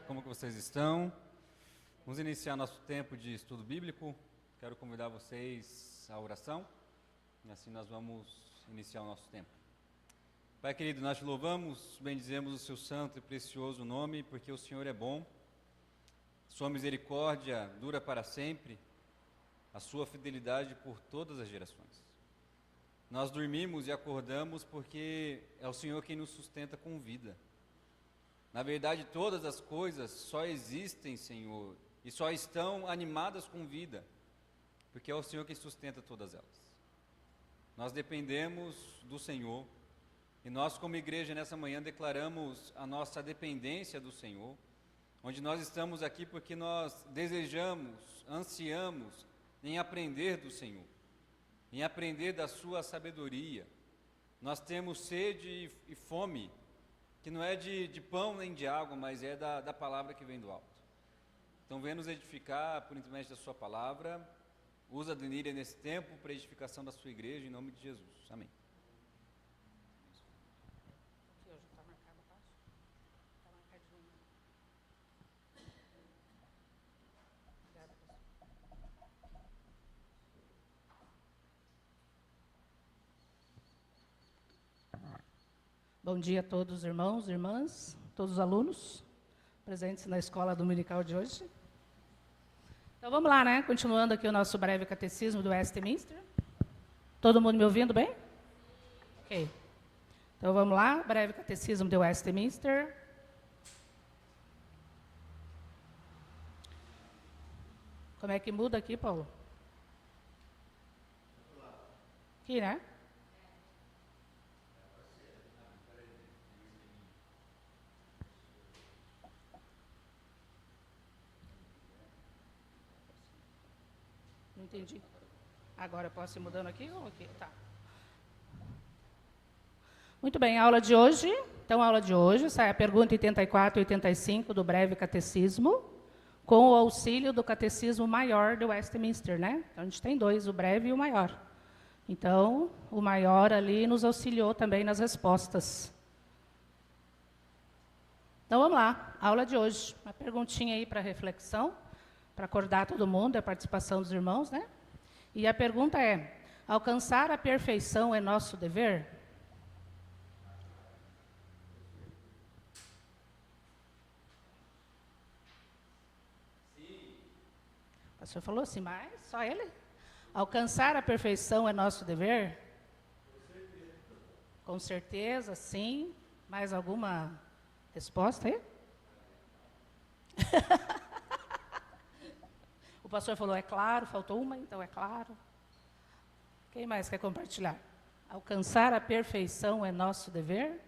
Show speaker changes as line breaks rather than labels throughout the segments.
como que vocês estão? Vamos iniciar nosso tempo de estudo bíblico. Quero convidar vocês à oração, e assim nós vamos iniciar o nosso tempo. Pai querido, nós te louvamos, bendizemos o seu santo e precioso nome, porque o Senhor é bom, sua misericórdia dura para sempre, a sua fidelidade por todas as gerações. Nós dormimos e acordamos porque é o Senhor quem nos sustenta com vida. Na verdade, todas as coisas só existem, Senhor, e só estão animadas com vida, porque é o Senhor quem sustenta todas elas. Nós dependemos do Senhor, e nós como igreja nessa manhã declaramos a nossa dependência do Senhor, onde nós estamos aqui porque nós desejamos, ansiamos em aprender do Senhor, em aprender da sua sabedoria. Nós temos sede e fome, que não é de pão nem de água, mas é da palavra que vem do alto. Então venha nos edificar por intermédio da sua palavra. Usa a Deníria nesse tempo para a edificação da sua igreja, em nome de Jesus. Amém.
Aqui, hoje está marcado, tá? Está marcadinho. Obrigada, pastor. Bom dia a todos os irmãos, irmãs, todos os alunos presentes na escola dominical de hoje. Então vamos lá, né? Continuando aqui o nosso breve catecismo do Westminster. Todo mundo me ouvindo bem? Ok. Então vamos lá, breve catecismo do Westminster. Como é que muda aqui, Paulo? Aqui, né? Não entendi. Agora eu posso ir mudando aqui ou aqui? Tá. Muito bem, a aula de hoje. Então, a aula de hoje sai a pergunta 84 e 85 do breve catecismo, com o auxílio do catecismo maior do Westminster, né? Então, a gente tem dois, o breve e o maior. Então, o maior ali nos auxiliou também nas respostas. Então, vamos lá, a aula de hoje. Uma perguntinha aí para reflexão, para acordar todo mundo, a participação dos irmãos, né? E a pergunta é: alcançar a perfeição é nosso dever? Sim. O pastor falou assim, mas só ele? Alcançar a perfeição é nosso dever? Com certeza, sim. Mais alguma resposta aí? O pastor falou, é claro, faltou uma, então é claro. Quem mais quer compartilhar? Alcançar a perfeição é nosso dever?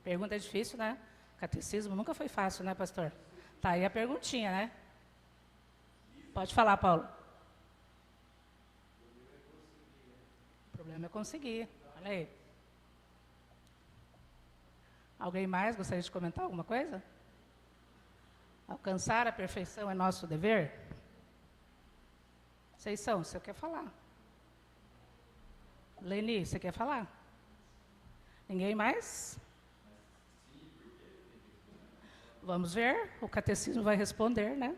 Pergunta difícil, né? Catecismo nunca foi fácil, né, pastor? Tá aí a perguntinha, né? Pode falar, Paulo. O problema é conseguir. Olha aí. Alguém mais gostaria de comentar alguma coisa? Alcançar a perfeição é nosso dever? Vocês são, você quer falar? Leni, você quer falar? Ninguém mais? Vamos ver, o catecismo vai responder, né?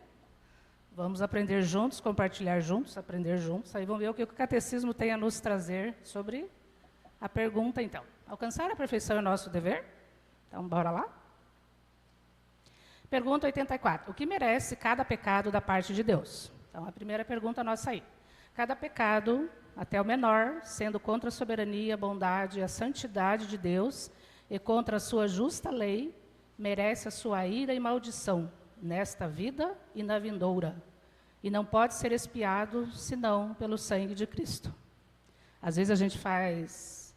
Vamos aprender juntos, compartilhar juntos, aprender juntos. Aí vamos ver o que o catecismo tem a nos trazer sobre a pergunta, então. Alcançar a perfeição é nosso dever? Então, bora lá? Pergunta 84. O que merece cada pecado da parte de Deus? Então, a primeira pergunta nossa aí. Cada pecado, até o menor, sendo contra a soberania, a bondade e a santidade de Deus e contra a sua justa lei, merece a sua ira e maldição, nesta vida e na vindoura, e não pode ser expiado, senão pelo sangue de Cristo. Às vezes a gente faz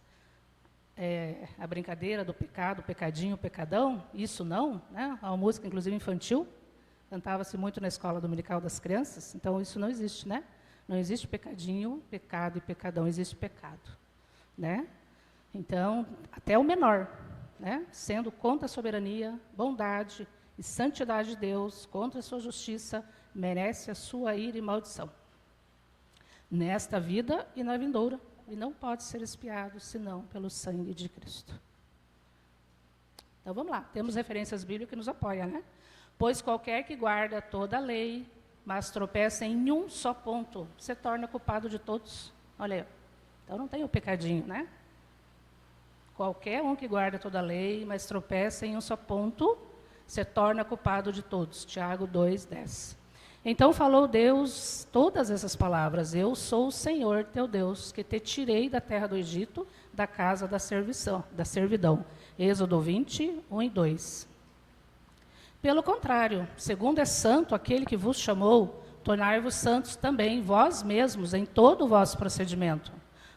a brincadeira do pecado, pecadinho, pecadão, isso não, né? É uma música, inclusive, infantil, cantava-se muito na escola dominical das crianças, então isso não existe, né? Não existe pecadinho, pecado e pecadão, existe pecado, né? Então, até o menor, né? Sendo contra a soberania, bondade e santidade de Deus, contra a sua justiça, merece a sua ira e maldição, nesta vida e na vindoura. E não pode ser expiado, senão pelo sangue de Cristo. Então vamos lá, temos referências bíblicas que nos apoiam, né? Pois qualquer que guarda toda a lei, mas tropeça em um só ponto, se torna culpado de todos. Olha aí, então não tem o pecadinho, né? Qualquer um que guarda toda a lei, mas tropeça em um só ponto, se torna culpado de todos. Tiago 2:10. Então falou Deus todas essas palavras: eu sou o Senhor teu Deus, que te tirei da terra do Egito, da casa da servidão. Êxodo 20:1-2. Pelo contrário, segundo é santo aquele que vos chamou, tornai-vos santos também vós mesmos em todo o vosso procedimento.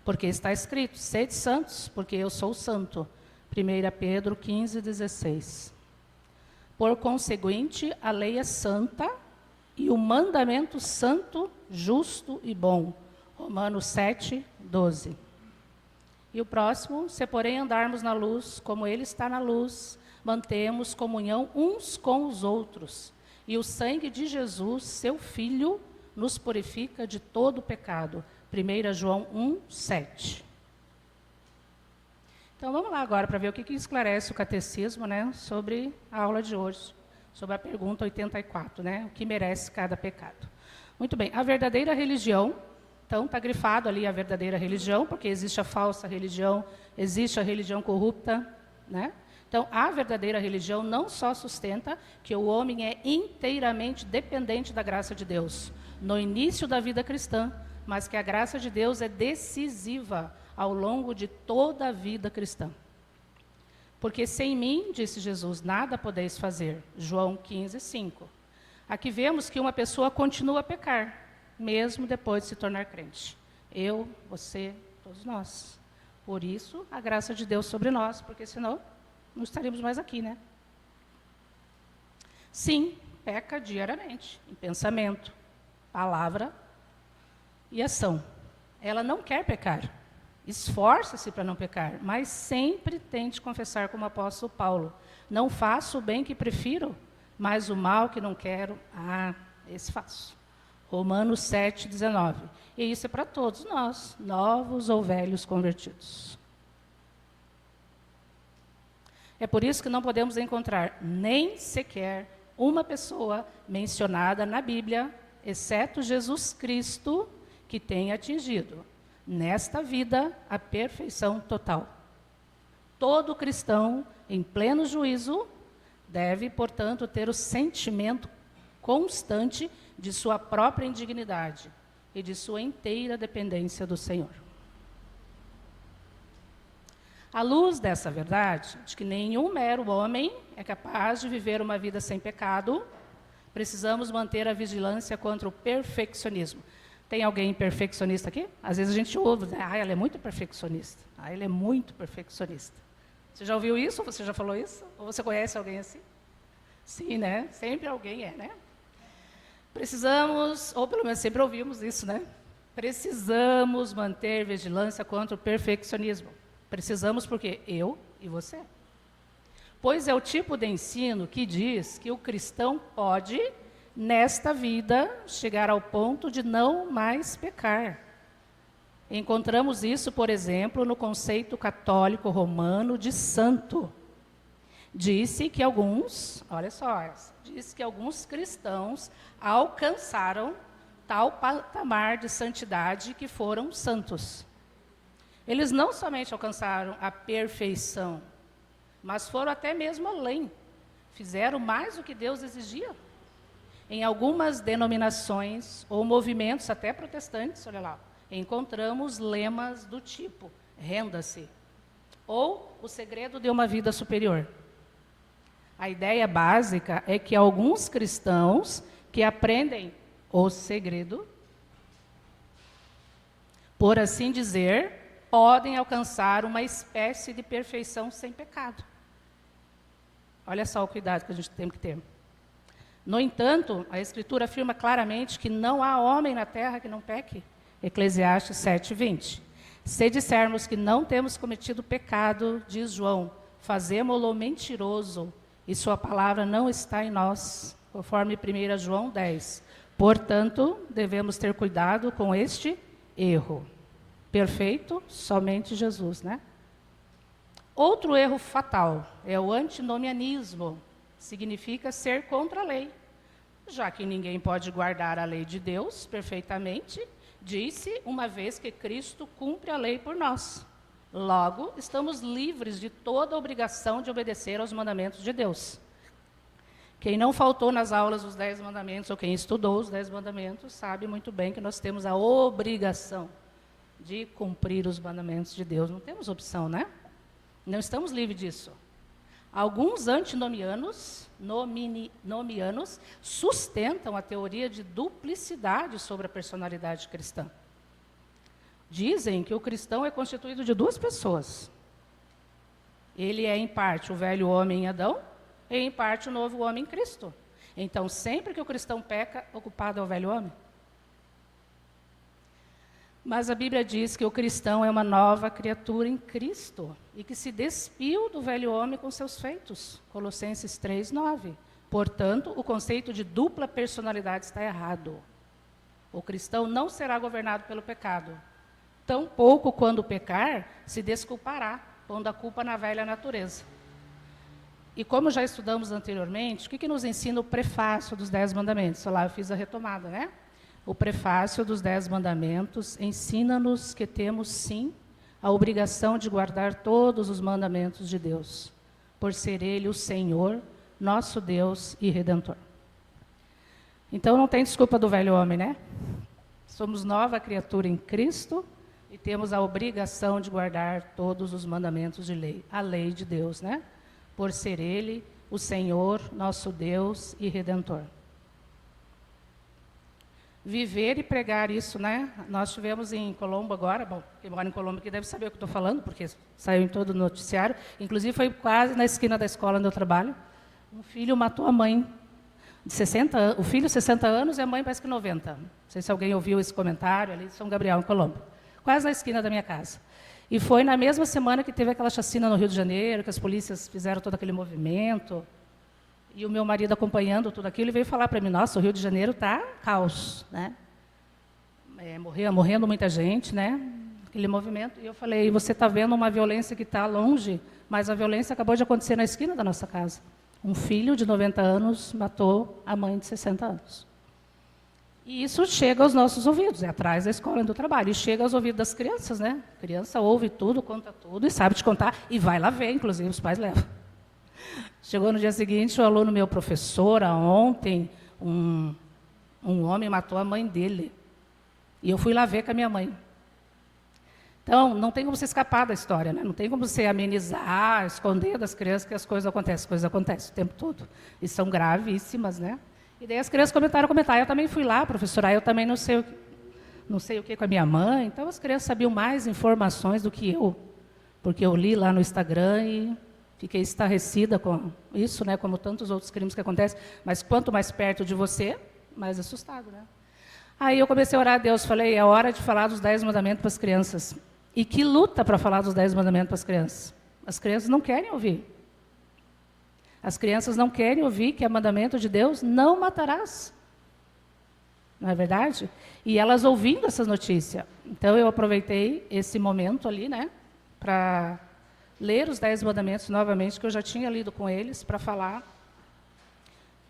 Porque está escrito: sede santos, porque eu sou santo. 1 Pedro 15:16. Por conseguinte, a lei é santa e o mandamento santo, justo e bom. Romanos 7:12. E o próximo: se porém andarmos na luz, como ele está na luz, mantemos comunhão uns com os outros. E o sangue de Jesus, seu Filho, nos purifica de todo pecado. 1 João 1:7. Então vamos lá agora para ver o que esclarece o catecismo, né, sobre a aula de hoje, sobre a pergunta 84, né, o que merece cada pecado. Muito bem, a verdadeira religião, então está grifado ali a verdadeira religião, porque existe a falsa religião, existe a religião corrupta, né? Então, a verdadeira religião não só sustenta que o homem é inteiramente dependente da graça de Deus no início da vida cristã, mas que a graça de Deus é decisiva ao longo de toda a vida cristã. Porque sem mim, disse Jesus, nada podeis fazer. João 15:5. Aqui vemos que uma pessoa continua a pecar, mesmo depois de se tornar crente. Eu, você, todos nós. Por isso, a graça de Deus sobre nós, porque senão não estaríamos mais aqui, né? Sim, peca diariamente, em pensamento, palavra e ação. Ela não quer pecar, esforça-se para não pecar, mas sempre tente confessar como o apóstolo Paulo: não faço o bem que prefiro, mas o mal que não quero, esse faço. Romanos 7:19. E isso é para todos nós, novos ou velhos convertidos. É por isso que não podemos encontrar nem sequer uma pessoa mencionada na Bíblia, exceto Jesus Cristo, que tenha atingido, nesta vida, a perfeição total. Todo cristão, em pleno juízo, deve, portanto, ter o sentimento constante de sua própria indignidade e de sua inteira dependência do Senhor. À luz dessa verdade, de que nenhum mero homem é capaz de viver uma vida sem pecado, precisamos manter a vigilância contra o perfeccionismo. Tem alguém perfeccionista aqui? Às vezes a gente ouve, né? Ela é muito perfeccionista. Ele é muito perfeccionista. Você já ouviu isso? Você já falou isso? Ou você conhece alguém assim? Sim, né? Sempre alguém é, né? Precisamos, ou pelo menos sempre ouvimos isso, né? Precisamos manter vigilância contra o perfeccionismo. Precisamos porque eu e você. Pois é o tipo de ensino que diz que o cristão pode, nesta vida, chegar ao ponto de não mais pecar. Encontramos isso, por exemplo, no conceito católico romano de santo. Disse que alguns cristãos alcançaram tal patamar de santidade que foram santos. Eles não somente alcançaram a perfeição, mas foram até mesmo além. Fizeram mais do que Deus exigia. Em algumas denominações ou movimentos, até protestantes, olha lá, encontramos lemas do tipo: renda-se, ou o segredo de uma vida superior. A ideia básica é que alguns cristãos que aprendem o segredo, por assim dizer, podem alcançar uma espécie de perfeição sem pecado. Olha só o cuidado que a gente tem que ter. No entanto, a Escritura afirma claramente que não há homem na terra que não peque. Eclesiastes 7:20. Se dissermos que não temos cometido pecado, diz João, fazemo-lo mentiroso, e sua palavra não está em nós, conforme 1 João 10. Portanto, devemos ter cuidado com este erro. Perfeito, somente Jesus, né? Outro erro fatal é o antinomianismo. Significa ser contra a lei. Já que ninguém pode guardar a lei de Deus perfeitamente, disse uma vez que Cristo cumpre a lei por nós. Logo, estamos livres de toda a obrigação de obedecer aos mandamentos de Deus. Quem não faltou nas aulas dos 10 mandamentos, ou quem estudou os 10 mandamentos, sabe muito bem que nós temos a obrigação de cumprir os mandamentos de Deus. Não temos opção, né? Não estamos livres disso. Alguns antinomianos sustentam a teoria de duplicidade sobre a personalidade cristã. Dizem que o cristão é constituído de 2 pessoas. Ele é, em parte, o velho homem em Adão, e, em parte, o novo homem em Cristo. Então, sempre que o cristão peca, o culpado é o velho homem. Mas a Bíblia diz que o cristão é uma nova criatura em Cristo e que se despiu do velho homem com seus feitos. Colossenses 3:9. Portanto, o conceito de dupla personalidade está errado. O cristão não será governado pelo pecado. Tampouco, quando pecar, se desculpará, pondo a culpa na velha natureza. E como já estudamos anteriormente, o que nos ensina o prefácio dos 10 mandamentos? Olha lá, eu fiz a retomada, né? O prefácio dos 10 mandamentos ensina-nos que temos, sim, a obrigação de guardar todos os mandamentos de Deus, por ser Ele o Senhor, nosso Deus e Redentor. Então, não tem desculpa do velho homem, né? Somos nova criatura em Cristo e temos a obrigação de guardar todos os mandamentos de lei, a lei de Deus, né? Por ser Ele o Senhor, nosso Deus e Redentor. Viver e pregar isso, né? Nós tivemos em Colombo agora, bom, quem mora em Colombo aqui deve saber o que estou falando, porque saiu em todo o noticiário, inclusive foi quase na esquina da escola onde eu trabalho. Um filho matou a mãe de 60 anos, o filho 60 anos e a mãe parece que 90. Não sei se alguém ouviu esse comentário ali de São Gabriel, em Colombo. Quase na esquina da minha casa. E foi na mesma semana que teve aquela chacina no Rio de Janeiro, que as polícias fizeram todo aquele movimento. E o meu marido acompanhando tudo aquilo, ele veio falar para mim, nossa, o Rio de Janeiro está caos, né? Morrendo muita gente, né? Aquele movimento. E eu falei, você está vendo uma violência que está longe, mas a violência acabou de acontecer na esquina da nossa casa. Um filho de 90 anos matou a mãe de 60 anos. E isso chega aos nossos ouvidos, é atrás da escola onde eu trabalho, e chega aos ouvidos das crianças, né? A criança ouve tudo, conta tudo, e sabe te contar, e vai lá ver, inclusive os pais levam. Chegou no dia seguinte, o aluno meu, professora, ontem, um homem matou a mãe dele. E eu fui lá ver com a minha mãe. Então, não tem como você escapar da história, né? Não tem como você amenizar, esconder das crianças que as coisas acontecem o tempo todo. E são gravíssimas, né? E daí as crianças comentaram, eu também fui lá, professora, eu também não sei o que com a minha mãe. Então, as crianças sabiam mais informações do que eu, porque eu li lá no Instagram e fiquei estarrecida com isso, né, como tantos outros crimes que acontecem, mas quanto mais perto de você, mais assustado, né? Aí eu comecei a orar a Deus, falei, é hora de falar dos 10 mandamentos para as crianças. E que luta para falar dos 10 mandamentos para as crianças. As crianças não querem ouvir. As crianças não querem ouvir que é mandamento de Deus, não matarás. Não é verdade? E elas ouvindo essas notícias. Então eu aproveitei esse momento ali, né, para ler os 10 mandamentos novamente, que eu já tinha lido com eles, para falar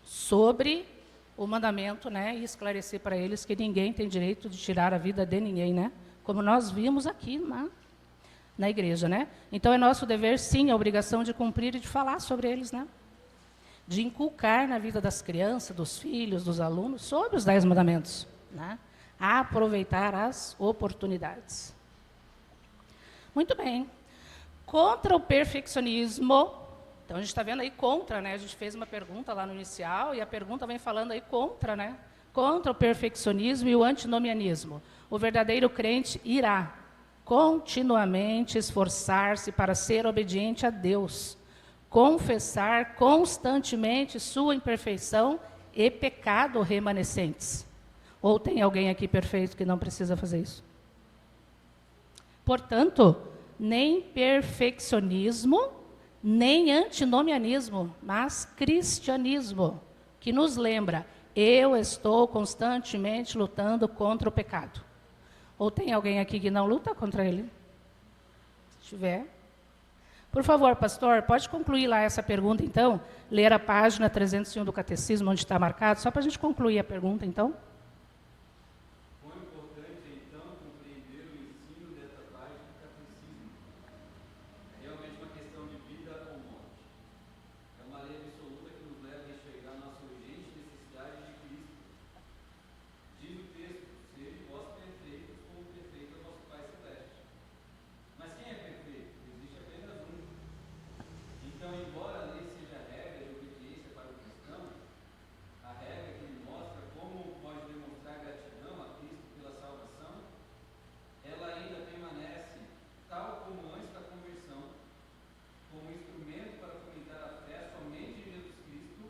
sobre o mandamento, né, e esclarecer para eles que ninguém tem direito de tirar a vida de ninguém, né, como nós vimos aqui na igreja, né. Então é nosso dever, sim, a obrigação de cumprir e de falar sobre eles, né, de inculcar na vida das crianças, dos filhos, dos alunos, sobre os 10 mandamentos, né, a aproveitar as oportunidades. Muito bem. Contra o perfeccionismo, então a gente está vendo aí contra, né? A gente fez uma pergunta lá no inicial e a pergunta vem falando aí contra, né? Contra o perfeccionismo e o antinomianismo. O verdadeiro crente irá continuamente esforçar-se para ser obediente a Deus, confessar constantemente sua imperfeição e pecado remanescentes. Ou tem alguém aqui perfeito que não precisa fazer isso? Portanto, nem perfeccionismo, nem antinomianismo, mas cristianismo, que nos lembra, eu estou constantemente lutando contra o pecado. Ou tem alguém aqui que não luta contra ele? Se tiver. Por favor, pastor, pode concluir lá essa pergunta, então? Ler a página 301 do Catecismo, onde está marcado, só para a gente concluir a pergunta, então.
Quão importante é, então, compreender o ensino dessa parte do Catecismo? É realmente uma questão de vida ou morte. É uma lei absoluta que nos leva a enxergar a nossa urgente necessidade de Cristo. Diz o texto, sede vós perfeitos como perfeito é o nosso Pai Celeste. Mas quem é perfeito? Existe apenas um. Então, embora a lei seja a regra de obediência para o cristão, a regra que lhe mostra como pode demonstrar gratidão a Cristo pela salvação, ela ainda permanece, tal como antes da conversão, como instrumento para fomentar a fé somente em Jesus Cristo,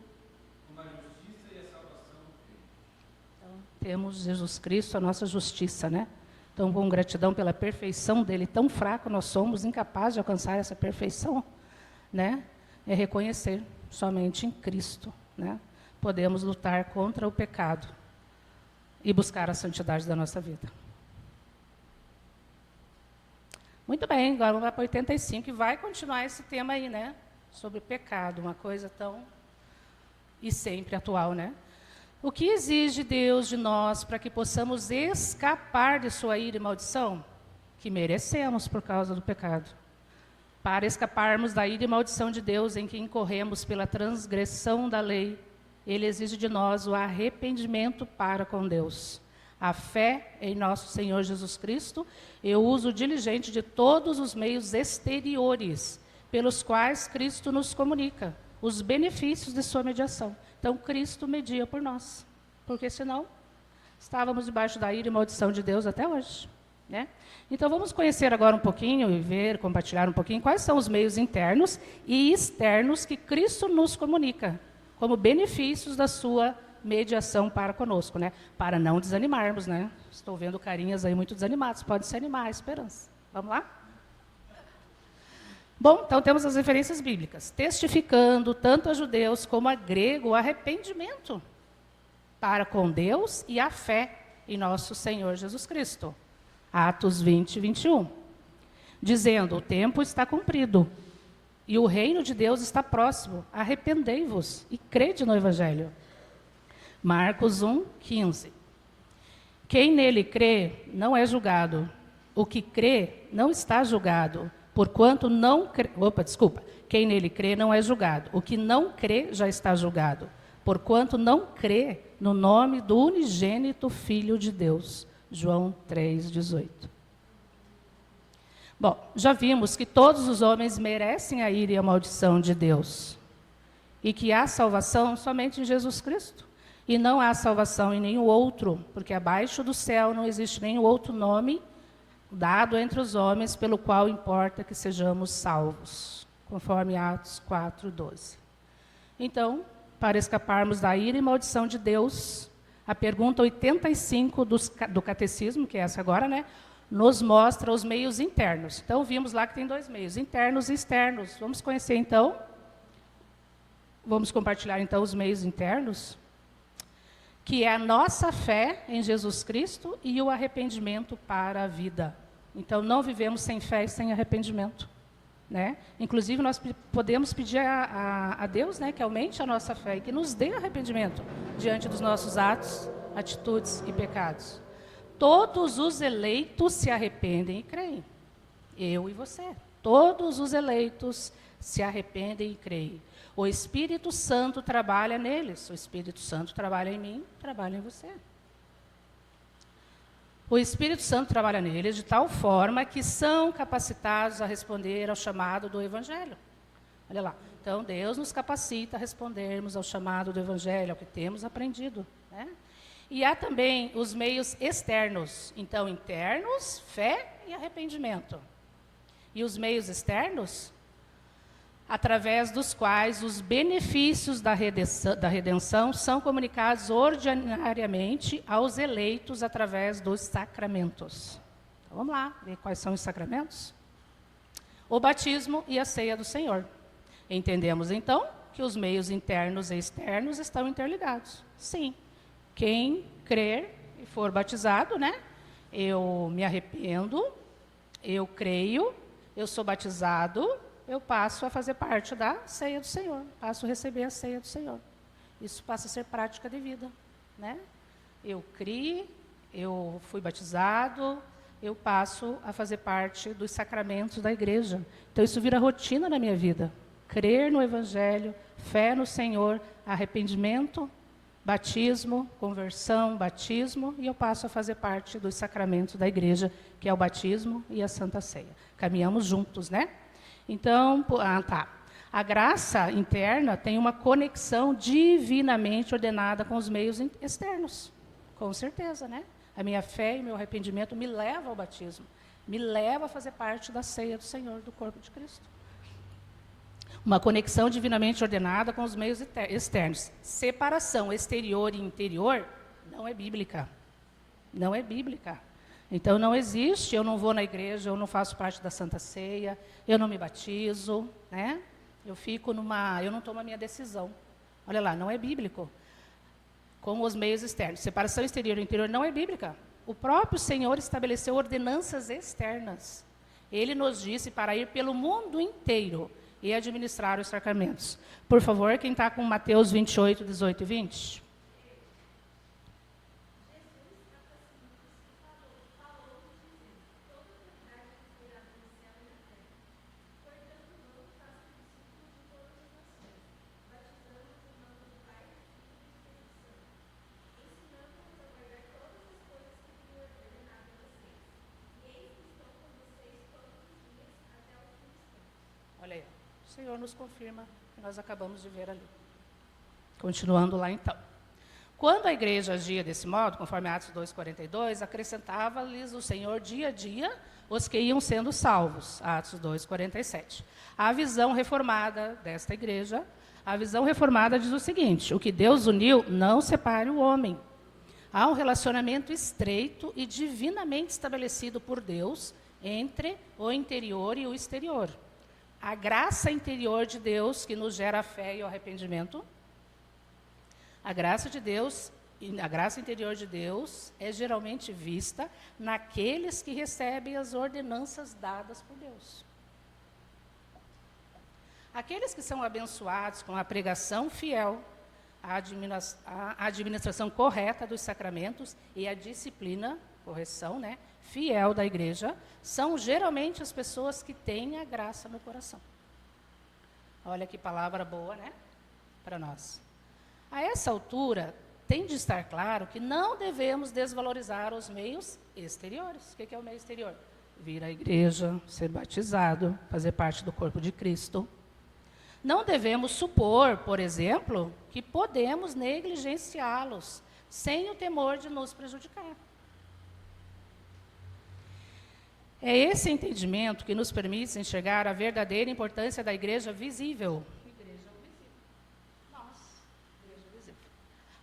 como a justiça e a salvação do crente.
Então, temos Jesus Cristo, a nossa justiça, né? Então, com gratidão pela perfeição dele, tão fraco nós somos, incapazes de alcançar essa perfeição, né? É reconhecer somente em Cristo, né? Podemos lutar contra o pecado e buscar a santidade da nossa vida. Muito bem, agora vamos lá para 85 e vai continuar esse tema aí, né? Sobre pecado, uma coisa tão e sempre atual, né? O que exige Deus de nós para que possamos escapar de sua ira e maldição? Que merecemos por causa do pecado. Para escaparmos da ira e maldição de Deus em que incorremos pela transgressão da lei, Ele exige de nós o arrependimento para com Deus, a fé em nosso Senhor Jesus Cristo e o uso diligente de todos os meios exteriores pelos quais Cristo nos comunica os benefícios de sua mediação. Então, Cristo media por nós, porque senão estávamos debaixo da ira e maldição de Deus até hoje, né? Então, vamos conhecer agora um pouquinho e ver, compartilhar um pouquinho quais são os meios internos e externos que Cristo nos comunica como benefícios da sua mediação para conosco, né? Para não desanimarmos, né? Estou vendo carinhas aí muito desanimados, pode se animar, a esperança. Vamos lá? Bom, então temos as referências bíblicas, testificando tanto a judeus como a grego o arrependimento para com Deus e a fé em nosso Senhor Jesus Cristo. Atos 20, 21. Dizendo, o tempo está cumprido e o reino de Deus está próximo. Arrependei-vos e crede no Evangelho. Marcos 1, 15. Quem nele crê não é julgado. O que crê não está julgado. Porquanto não crê... Quem nele crê não é julgado. O que não crê já está julgado. Porquanto não crê no nome do unigênito Filho de Deus. João 3,18. Bom, já vimos que todos os homens merecem a ira e a maldição de Deus. E que há salvação somente em Jesus Cristo. E não há salvação em nenhum outro, porque abaixo do céu não existe nenhum outro nome dado entre os homens pelo qual importa que sejamos salvos, conforme Atos 4:12. Então, para escaparmos da ira e maldição de Deus, a pergunta 85 do Catecismo, que é essa agora, né, nos mostra os meios internos. Então, vimos lá que tem dois meios, internos e externos. Vamos conhecer, então, vamos compartilhar, então, os meios internos, que é a nossa fé em Jesus Cristo e o arrependimento para a vida. Então, não vivemos sem fé e sem arrependimento, né? Inclusive, nós podemos pedir a Deus, né, que aumente a nossa fé e que nos dê arrependimento diante dos nossos atos, atitudes e pecados. Todos os eleitos se arrependem e creem. Eu e você. Todos os eleitos se arrependem e creem. O Espírito Santo trabalha neles. O Espírito Santo trabalha em mim, trabalha em você. O Espírito Santo trabalha neles de tal forma que são capacitados a responder ao chamado do Evangelho. Olha lá. Então, Deus nos capacita a respondermos ao chamado do Evangelho, ao que temos aprendido, né? E há também os meios externos. Então, internos, fé e arrependimento. E os meios externos, através dos quais os benefícios da redenção são comunicados ordinariamente aos eleitos através dos sacramentos. Então, vamos lá, ver quais são os sacramentos? O batismo e a ceia do Senhor. Entendemos, então, que os meios internos e externos estão interligados. Sim, quem crer e for batizado, né? Eu me arrependo, eu creio, eu sou batizado, eu passo a fazer parte da ceia do Senhor, passo a receber a ceia do Senhor. Isso passa a ser prática de vida, né? Eu criei, eu fui batizado, eu passo a fazer parte dos sacramentos da igreja. Então, isso vira rotina na minha vida. Crer no Evangelho, fé no Senhor, arrependimento, batismo, conversão, batismo, e eu passo a fazer parte dos sacramentos da igreja, que é o batismo e a Santa Ceia. Caminhamos juntos, né? Então, a graça interna tem uma conexão divinamente ordenada com os meios externos. Com certeza, né? A minha fé e meu arrependimento me levam ao batismo, me leva a fazer parte da ceia do Senhor, do corpo de Cristo. Uma conexão divinamente ordenada com os meios externos. Separação exterior e interior não é bíblica. Não é bíblica. Então, não existe, eu não vou na igreja, eu não faço parte da Santa Ceia, eu não me batizo, né? Eu não tomo a minha decisão. Olha lá, não é bíblico. Com os meios externos. Separação exterior e interior não é bíblica. O próprio Senhor estabeleceu ordenanças externas. Ele nos disse para ir pelo mundo inteiro e administrar os sacramentos. Por favor, quem está com Mateus 28, 18 e 20? Olha aí, o Senhor nos confirma que nós acabamos de ver ali. Continuando lá então. Quando a igreja agia desse modo, conforme Atos 2,42, acrescentava-lhes o Senhor dia a dia os que iam sendo salvos. Atos 2,47. A visão reformada desta igreja, a visão reformada diz o seguinte: o que Deus uniu, não separe o homem. Há um relacionamento estreito e divinamente estabelecido por Deus entre o interior e o exterior. A graça interior de Deus, que nos gera a fé e o arrependimento, a graça de Deus, a graça interior de Deus é geralmente vista naqueles que recebem as ordenanças dadas por Deus. Aqueles que são abençoados com a pregação fiel, a administração correta dos sacramentos e a disciplina, correção, né, fiel da igreja, são geralmente as pessoas que têm a graça no coração. Olha que palavra boa, né, para nós. A essa altura, tem de estar claro que não devemos desvalorizar os meios exteriores. O que é o meio exterior? Vir à igreja, ser batizado, fazer parte do corpo de Cristo. Não devemos supor, por exemplo, que podemos negligenciá-los, sem o temor de nos prejudicar. É esse entendimento que nos permite enxergar a verdadeira importância da igreja visível.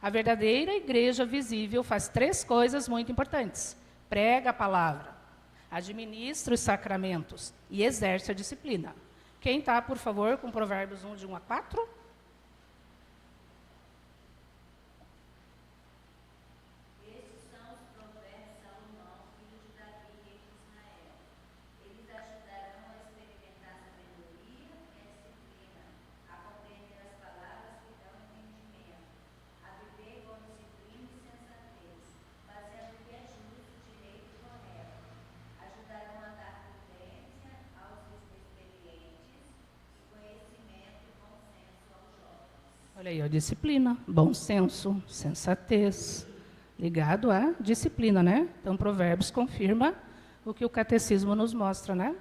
A verdadeira igreja visível faz 3 coisas muito importantes. Prega a palavra, administra os sacramentos e exerce a disciplina. Quem está, por favor, com Provérbios 1, de 1 a 4? Olha aí, ó, disciplina, bom senso, sensatez, ligado à disciplina, né? Então, Provérbios confirma o que o catecismo nos mostra, né?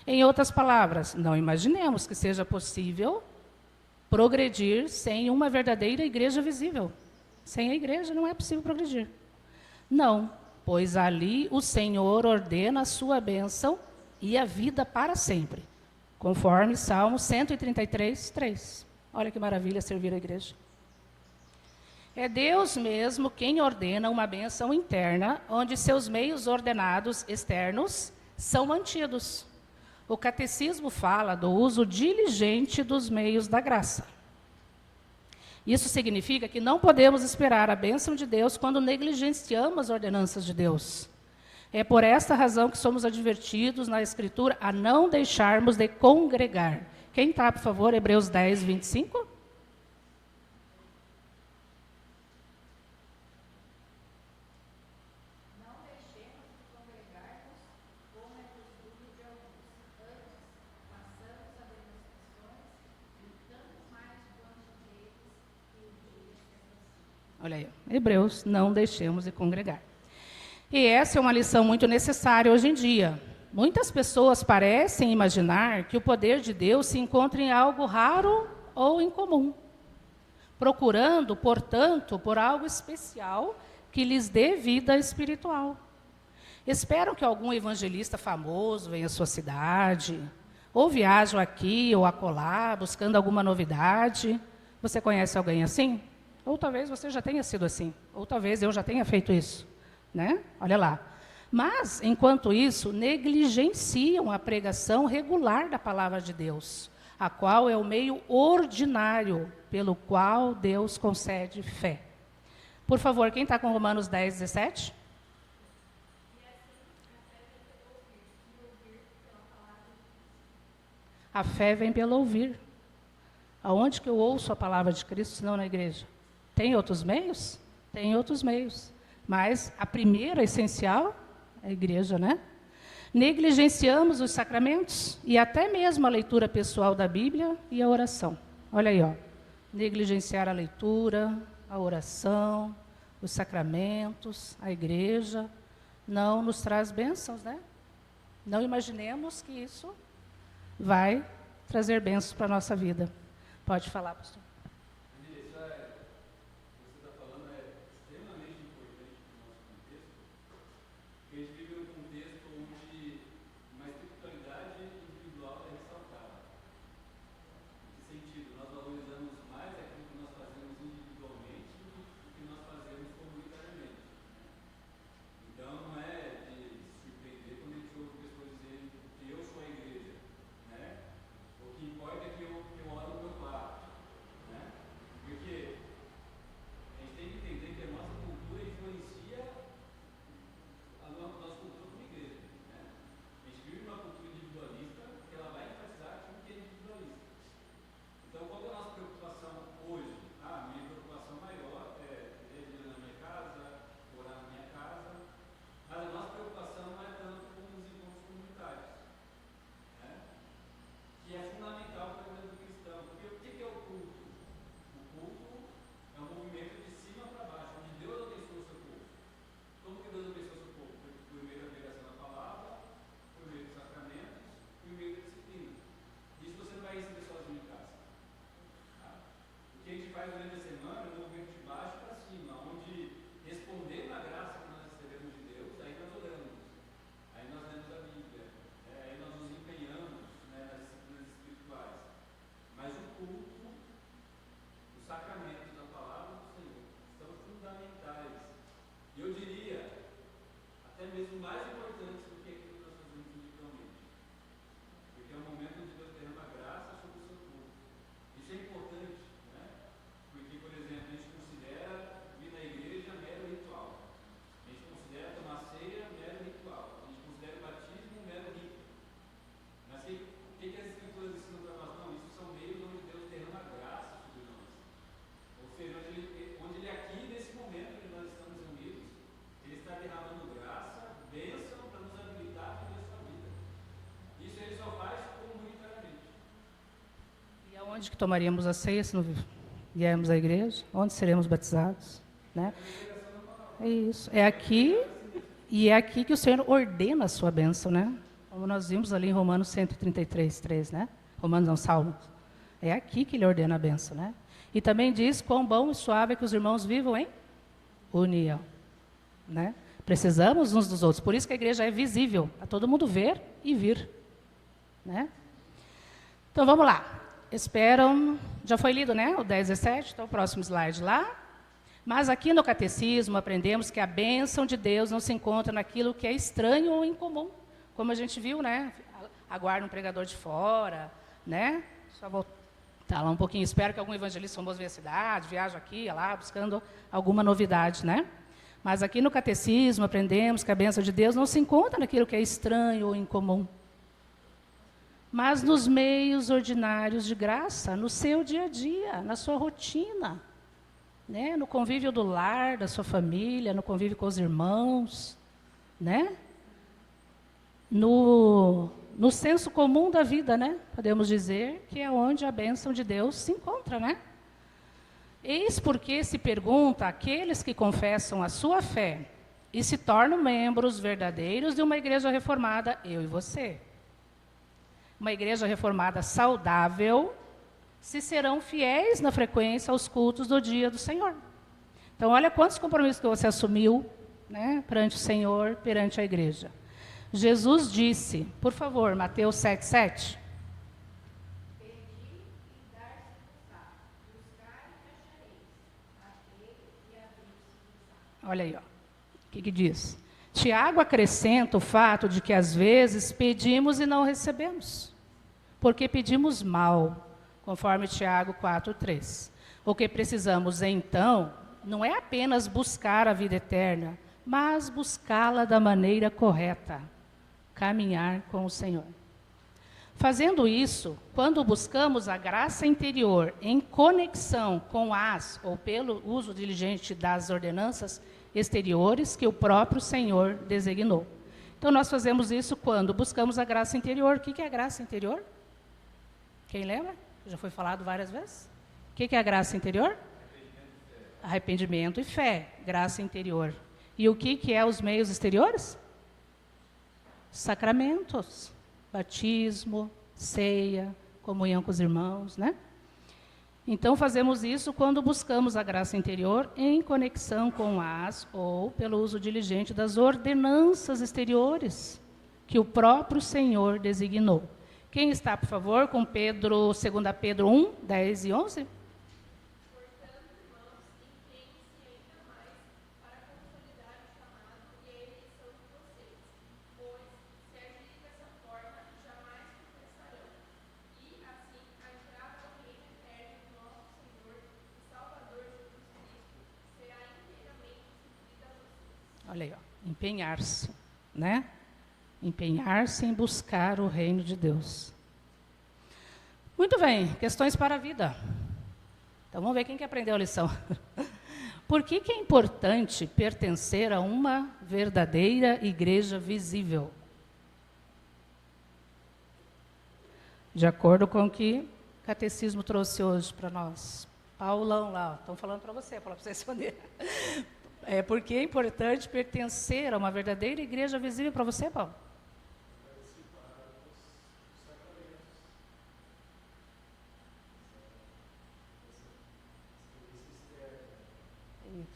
Em outras palavras, não imaginemos que seja possível progredir sem uma verdadeira igreja visível. Sem a igreja não é possível progredir. Não, pois ali o Senhor ordena a sua bênção e a vida para sempre, conforme Salmo 133, 3. Olha que maravilha servir a igreja. É Deus mesmo quem ordena uma bênção interna, onde seus meios ordenados externos são mantidos. O catecismo fala do uso diligente dos meios da graça. Isso significa que não podemos esperar a bênção de Deus quando negligenciamos as ordenanças de Deus. É por esta razão que somos advertidos na Escritura a não deixarmos de congregar. Quem está, por favor, Hebreus 10, 25? Olha aí, Hebreus, não deixemos de congregar. E essa é uma lição muito necessária hoje em dia. Muitas pessoas parecem imaginar que o poder de Deus se encontra em algo raro ou incomum, procurando, portanto, por algo especial que lhes dê vida espiritual. Esperam que algum evangelista famoso venha à sua cidade, ou viajam aqui ou acolá, buscando alguma novidade. Você conhece alguém assim? Ou talvez você já tenha sido assim, ou talvez eu já tenha feito isso, né? Olha lá. Mas, enquanto isso, negligenciam a pregação regular da palavra de Deus, a qual é o meio ordinário pelo qual Deus concede fé. Por favor, quem está com Romanos 10, 17? A fé vem pelo ouvir. Aonde que eu ouço a palavra de Cristo, senão na igreja? Tem outros meios? Tem outros meios. Mas a primeira, essencial, é a igreja, né? Negligenciamos os sacramentos e até mesmo a leitura pessoal da Bíblia e a oração. Olha aí, ó. Negligenciar a leitura, a oração, os sacramentos, a igreja, não nos traz bênçãos, né? Não imaginemos que isso vai trazer bênçãos para a nossa vida. Pode falar, pastor. Onde que tomaríamos a ceia se não viermos à igreja? Onde seremos batizados? Né? É isso. É aqui, e é aqui que o Senhor ordena a sua bênção, né? Como nós vimos ali em Romanos 133, 3, né? Romanos não, Salmos. É aqui que ele ordena a bênção, né? E também diz quão bom e suave é que os irmãos vivam em união, né? Precisamos uns dos outros. Por isso que a igreja é visível, a todo mundo ver e vir, né? Então vamos lá. Esperam, já foi lido, né? O 10, 17, então o próximo slide lá. Mas aqui no catecismo aprendemos que a bênção de Deus não se encontra naquilo que é estranho ou incomum. Como a gente viu, né? Aguarda um pregador de fora, né? Só voltar lá um pouquinho. Espero que algum evangelista famoso venha à cidade, viaje aqui, lá, buscando alguma novidade, né? Mas aqui no catecismo aprendemos que a bênção de Deus não se encontra naquilo que é estranho ou incomum, mas nos meios ordinários de graça, no seu dia a dia, na sua rotina, né? No convívio do lar, da sua família, no convívio com os irmãos, né? No senso comum da vida, né? Podemos dizer que é onde a bênção de Deus se encontra, né? Eis porque se pergunta àqueles que confessam a sua fé e se tornam membros verdadeiros de uma igreja reformada, eu e você. Uma igreja reformada saudável, se serão fiéis na frequência aos cultos do dia do Senhor. Então, olha quantos compromissos que você assumiu, né, perante o Senhor, perante a igreja. Jesus disse, por favor, Mateus 7:7. Olha aí, ó. O que diz? Tiago acrescenta o fato de que às vezes pedimos e não recebemos, porque pedimos mal, conforme Tiago 4:3. O que precisamos, então, não é apenas buscar a vida eterna, mas buscá-la da maneira correta, caminhar com o Senhor. Fazendo isso, quando buscamos a graça interior em conexão com as, ou pelo uso diligente das ordenanças exteriores que o próprio Senhor designou. Então, nós fazemos isso quando buscamos a graça interior. O que é a graça interior? Quem lembra? Já foi falado várias vezes. O que é a graça interior? Arrependimento e fé. Graça interior. E o que é os meios exteriores? Sacramentos. Batismo, ceia, comunhão com os irmãos, né? Então, fazemos isso quando buscamos a graça interior em conexão com as, ou pelo uso diligente das ordenanças exteriores que o próprio Senhor designou. Quem está, por favor, com 2 Pedro 1, 10 e 11? Olha aí, ó, empenhar-se, né? Empenhar-se em buscar o reino de Deus. Muito bem, questões para a vida. Então vamos ver quem que aprendeu a lição. Por que é importante pertencer a uma verdadeira igreja visível? De acordo com o que o catecismo trouxe hoje para nós. Paulão lá, estão falando para você responder. Por que é importante pertencer a uma verdadeira igreja visível para você, Paulo? Isso,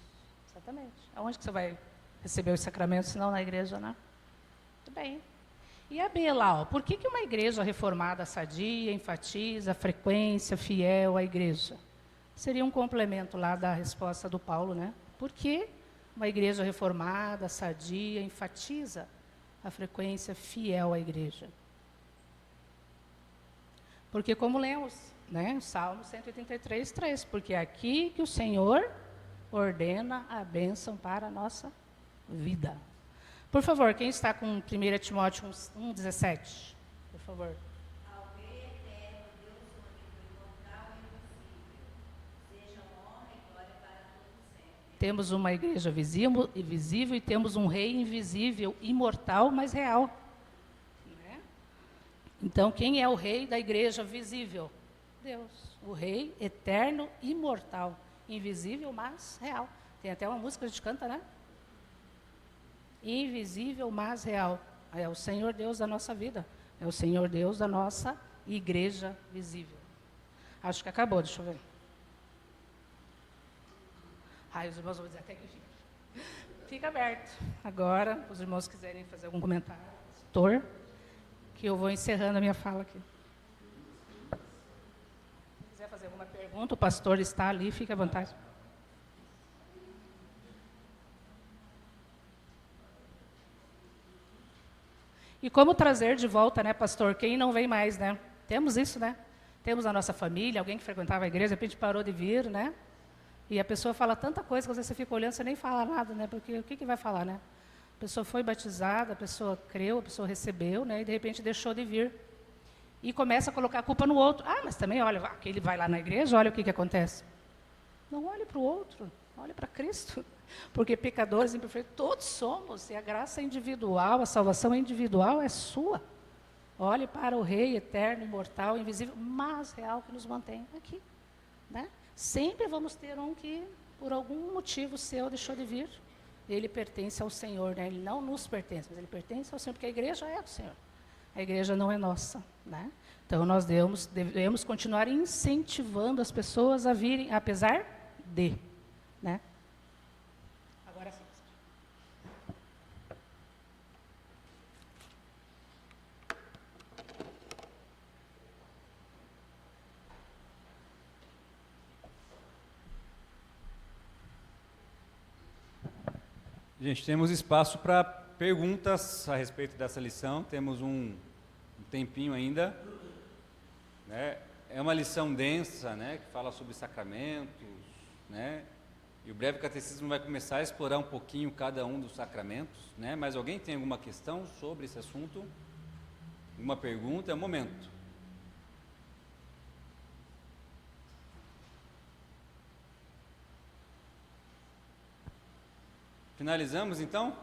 exatamente. Aonde que você vai receber os sacramentos, se não na igreja, né? Muito bem. E a B lá, ó, por que uma igreja reformada sadia enfatiza a frequência fiel à igreja? Seria um complemento lá da resposta do Paulo, né? Por que uma igreja reformada, sadia, enfatiza a frequência fiel à igreja? Porque, como lemos, né, Salmo 183, 3, porque é aqui que o Senhor ordena a bênção para a nossa vida. Por favor, quem está com 1 Timóteo 1,17? Por favor. Temos uma igreja visível e temos um rei invisível, imortal, mas real. Né? Então, quem é o rei da igreja visível? Deus. O rei eterno, imortal, invisível, mas real. Tem até uma música que a gente canta, né? Invisível, mas real. É o Senhor Deus da nossa vida. É o Senhor Deus da nossa igreja visível. Acho que acabou, deixa eu ver. Os irmãos vão dizer até que fica aberto. Agora, os irmãos quiserem fazer algum comentário, que eu vou encerrando a minha fala aqui. Se quiser fazer alguma pergunta, o pastor está ali, fique à vontade. E como trazer de volta, né, pastor, quem não vem mais, né? Temos isso, né? Temos a nossa família, alguém que frequentava a igreja, de repente parou de vir, né? E a pessoa fala tanta coisa que às vezes você fica olhando, você nem fala nada, né? Porque o que vai falar, né? A pessoa foi batizada, a pessoa creu, a pessoa recebeu, né? E de repente deixou de vir. E começa a colocar a culpa no outro. Ah, mas também, olha, aquele vai lá na igreja, olha o que acontece. Não olhe para o outro, olhe para Cristo. Porque pecadores imperfeitos, todos somos, e a graça é individual, a salvação é individual, é sua. Olhe para o Rei eterno, imortal, invisível, mas real que nos mantém aqui. Né? Sempre vamos ter um que, por algum motivo seu, deixou de vir. Ele pertence ao Senhor, né? Ele não nos pertence, mas ele pertence ao Senhor, porque a igreja é do Senhor. A igreja não é nossa. Né? Então, nós devemos continuar incentivando as pessoas a virem, apesar de. Né? Agora sim.
Gente, temos espaço para perguntas a respeito dessa lição. Temos um tempinho ainda. Né? É uma lição densa, né, que fala sobre sacramentos, né? E o breve catecismo vai começar a explorar um pouquinho cada um dos sacramentos, né? Mas alguém tem alguma questão sobre esse assunto? Uma pergunta? É o momento. Finalizamos então?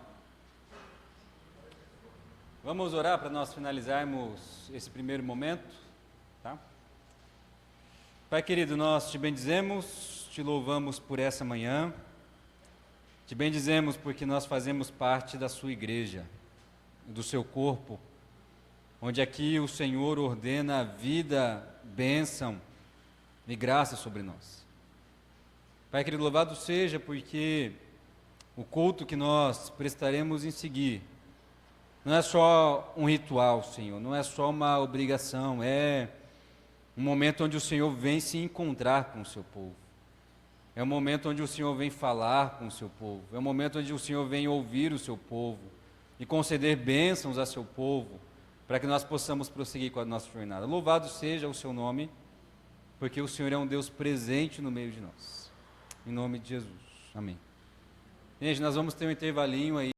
Vamos orar para nós finalizarmos esse primeiro momento, tá? Pai querido, nós te bendizemos, te louvamos por essa manhã, te bendizemos porque nós fazemos parte da sua igreja, do seu corpo, onde aqui o Senhor ordena vida, bênção e graça sobre nós. Pai querido, louvado seja porque o culto que nós prestaremos em seguir não é só um ritual, Senhor, não é só uma obrigação, é um momento onde o Senhor vem se encontrar com o seu povo. É um momento onde o Senhor vem falar com o seu povo. É um momento onde o Senhor vem ouvir o seu povo e conceder bênçãos a seu povo, para que nós possamos prosseguir com a nossa jornada. Louvado seja o seu nome, porque o Senhor é um Deus presente no meio de nós. Em nome de Jesus. Amém. Gente, nós vamos ter um intervalinho aí.